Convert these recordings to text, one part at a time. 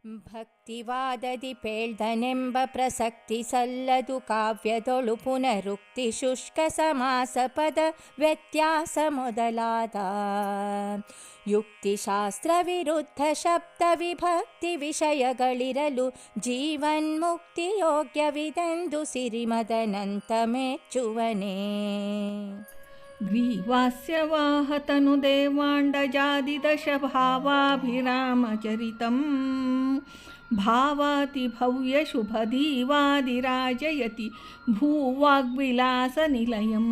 ಭಕ್ತಿವಾದದಿ ಪೇಳ್ದನೆಂಬ ಪ್ರಸಕ್ತಿ ಸಲ್ಲದು ಕಾವ್ಯದೊಳು ಪುನರುಕ್ತಿ ಶುಷ್ಕ ಸಮಾಸ ಪದ ವ್ಯತ್ಯಾಸ ಮೊದಲಾದ ಯುಕ್ತಿಶಾಸ್ತ್ರ ವಿರುದ್ಧ ಶಬ್ದ ವಿಭಕ್ತಿ ವಿಷಯಗಳಿರಲು ಜೀವನ್ಮುಕ್ತಿ ಯೋಗ್ಯವಿದೆಂದು ಸಿರಿಮದನಂತ ಮೆಚ್ಚುವನೇ. ಗ್ರೀವಾಸ್ಯವಾಹತನು ದೇವಾಂಡಜಾದಿದಶ ಭಾವಾಭಿರಾಮಚರಿತಂ ಭಾವಾತಿ ಭವ್ಯ ಶುಭದೀವಾದಿರಾಜಯತಿ ಭೂವಾಗ್ವಿಲಾಸನಿಲಯಂ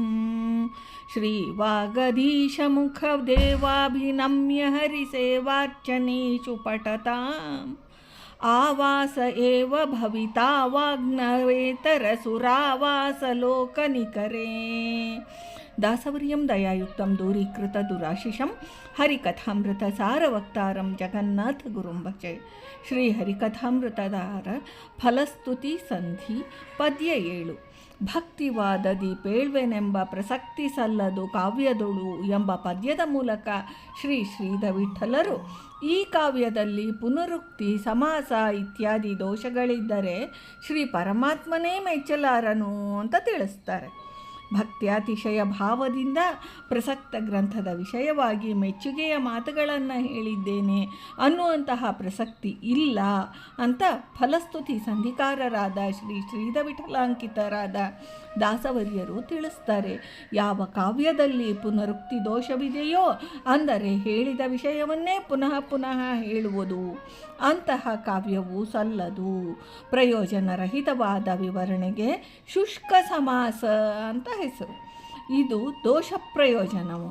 ಶ್ರೀವಾಗಧೀಶಮುಖದೇವಾಭಿನಮ್ಯ ಹರಿಸೇವಾರ್ಚನೇಷು ಪಠತಾಂ ಆವಾಸ ಏವ ಭವಿತಾ ವಾಗ್ನವೇತರಸುರಾವಾಸಲೋಕನಿಕರೇ. ದಾಸವರ್ಯಂ ದಯಾಯುಕ್ತಂ ದೂರೀಕೃತ ದುರಾಶಿಷಂ ಹರಿಕಥಾಮೃತ ಸಾರವಕ್ತಾರಂ ಜಗನ್ನಾಥ ಗುರುಂ ಭಜೆ. ಶ್ರೀ ಹರಿಕಥಾಮೃತದಾರ ಫಲಸ್ತುತಿ ಸಂಧಿ ಪದ್ಯ 7. ಭಕ್ತಿವಾದದಿ ಪೇಳ್ವೆನೆಂಬ ಪ್ರಸಕ್ತಿ ಸಲ್ಲದು ಕಾವ್ಯದೊಳು ಎಂಬ ಪದ್ಯದ ಮೂಲಕ ಶ್ರೀ ಶ್ರೀಧ ವಿಠಲರು ಈ ಕಾವ್ಯದಲ್ಲಿ ಪುನರುಕ್ತಿ ಸಮಾಸ ಇತ್ಯಾದಿ ದೋಷಗಳಿದ್ದರೆ ಶ್ರೀ ಪರಮಾತ್ಮನೇ ಮೆಚ್ಚಲಾರನು ಅಂತ ತಿಳಿಸ್ತಾರೆ. ಭಕ್ತ್ಯಾತಿಶಯ ಭಾವದಿಂದ ಪ್ರಸಕ್ತ ಗ್ರಂಥದ ವಿಷಯವಾಗಿ ಮೆಚ್ಚುಗೆಯ ಮಾತುಗಳನ್ನು ಹೇಳಿದ್ದೇನೆ ಅನ್ನುವಂತಹ ಪ್ರಸಕ್ತಿ ಇಲ್ಲ ಅಂತ ಫಲಸ್ತುತಿ ಸಂಧಿಕಾರರಾದ ಶ್ರೀ ಶ್ರೀಧ ವಿಠಲಾಂಕಿತರಾದ ದಾಸವರ್ಯರು ತಿಳಿಸ್ತಾರೆ. ಯಾವ ಕಾವ್ಯದಲ್ಲಿ ಪುನರುಕ್ತಿ ದೋಷವಿದೆಯೋ ಅಂದರೆ ಹೇಳಿದ ವಿಷಯವನ್ನೇ ಪುನಃ ಪುನಃ ಹೇಳುವುದು ಅಂತಹ ಕಾವ್ಯವು ಸಲ್ಲದು. ಪ್ರಯೋಜನರಹಿತವಾದ ವಿವರಣೆಗೆ ಶುಷ್ಕ ಸಮಾಸ ಅಂತ ಹೆಸರು. ಇದು ದೋಷ ಪ್ರಯೋಜನವು.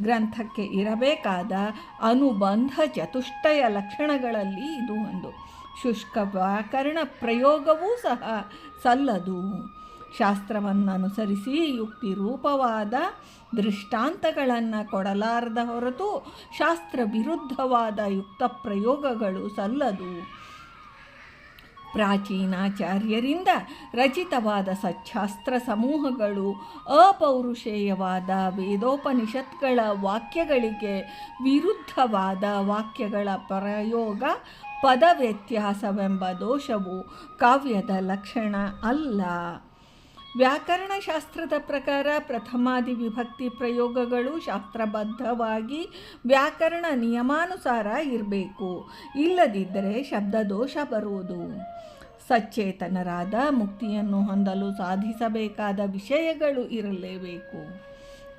ಗ್ರಂಥಕ್ಕೆ ಇರಬೇಕಾದ ಅನುಬಂಧ ಚತುಷ್ಟಯ ಲಕ್ಷಣಗಳಲ್ಲಿ ಇದು ಒಂದು. ಶುಷ್ಕ ವ್ಯಾಕರಣ ಪ್ರಯೋಗವೂ ಸಹ ಸಲ್ಲದು. ಶಾಸ್ತ್ರವನ್ನನುಸರಿಸಿ ಯುಕ್ತಿ ರೂಪವಾದ ದೃಷ್ಟಾಂತಗಳನ್ನು ಕೊಡಲಾರದ ಹೊರತು ಶಾಸ್ತ್ರ ವಿರುದ್ಧವಾದ ಯುಕ್ತ ಪ್ರಯೋಗಗಳು ಸಲ್ಲದು. ಪ್ರಾಚೀನಾಚಾರ್ಯರಿಂದ ರಚಿತವಾದ ಸಚ್ಛಾಸ್ತ್ರ ಸಮೂಹಗಳು ಅಪೌರುಷೇಯವಾದ ವೇದೋಪನಿಷತ್ಗಳ ವಾಕ್ಯಗಳಿಗೆ ವಿರುದ್ಧವಾದ ವಾಕ್ಯಗಳ ಪ್ರಯೋಗ ಪದ ವ್ಯತ್ಯಾಸವೆಂಬ ದೋಷವು ಕಾವ್ಯದ ಲಕ್ಷಣ ಅಲ್ಲ. ವ್ಯಾಕರಣಶಾಸ್ತ್ರದ ಪ್ರಕಾರ ಪ್ರಥಮಾದಿ ವಿಭಕ್ತಿ ಪ್ರಯೋಗಗಳು ಶಾಸ್ತ್ರಬದ್ಧವಾಗಿ ವ್ಯಾಕರಣ ನಿಯಮಾನುಸಾರ ಇರಬೇಕು. ಇಲ್ಲದಿದ್ದರೆ ಶಬ್ದದೋಷ ಬರುವುದು. ಸಚೇತನರಾದ ಮುಕ್ತಿಯನ್ನು ಹೊಂದಲು ಸಾಧಿಸಬೇಕಾದ ವಿಷಯಗಳು ಇರಲೇಬೇಕು.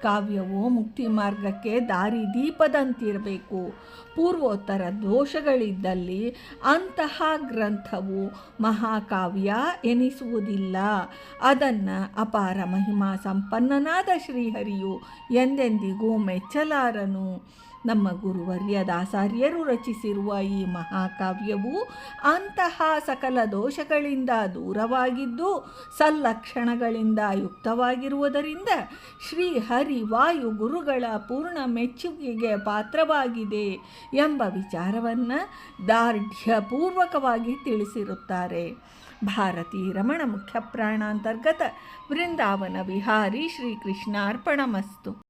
ಕಾವ್ಯವು ಮುಕ್ತಿ ಮಾರ್ಗಕ್ಕೆ ದಾರಿದೀಪದಂತಿರಬೇಕು. ಪೂರ್ವೋತ್ತರ ದೋಷಗಳಿದ್ದಲ್ಲಿ ಅಂತಹ ಗ್ರಂಥವು ಮಹಾಕಾವ್ಯ ಎನಿಸುವುದಿಲ್ಲ. ಅದನ್ನು ಅಪಾರ ಮಹಿಮಾ ಸಂಪನ್ನನಾದ ಶ್ರೀಹರಿಯು ಎಂದೆಂದಿಗೂ ಮೆಚ್ಚಲಾರನು. ನಮ್ಮ ಗುರುವರ್ಯ ದಾಸಾರ್ಯರು ರಚಿಸಿರುವ ಈ ಮಹಾಕಾವ್ಯವು ಅಂತಹ ಸಕಲ ದೋಷಗಳಿಂದ ದೂರವಾಗಿದ್ದು ಸಲ್ಲಕ್ಷಣಗಳಿಂದ ಯುಕ್ತವಾಗಿರುವುದರಿಂದ ಶ್ರೀಹರಿ ವಾಯು ಗುರುಗಳ ಪೂರ್ಣ ಮೆಚ್ಚುಗೆಗೆ ಪಾತ್ರವಾಗಿದೆ ಎಂಬ ವಿಚಾರವನ್ನು ದಾರ್ಢ್ಯಪೂರ್ವಕವಾಗಿ ತಿಳಿಸಿರುತ್ತಾರೆ. ಭಾರತೀ ರಮಣ ಮುಖ್ಯ ಪ್ರಾಣಾಂತರ್ಗತ ವೃಂದಾವನ ವಿಹಾರಿ ಶ್ರೀಕೃಷ್ಣಾರ್ಪಣಮಸ್ತು.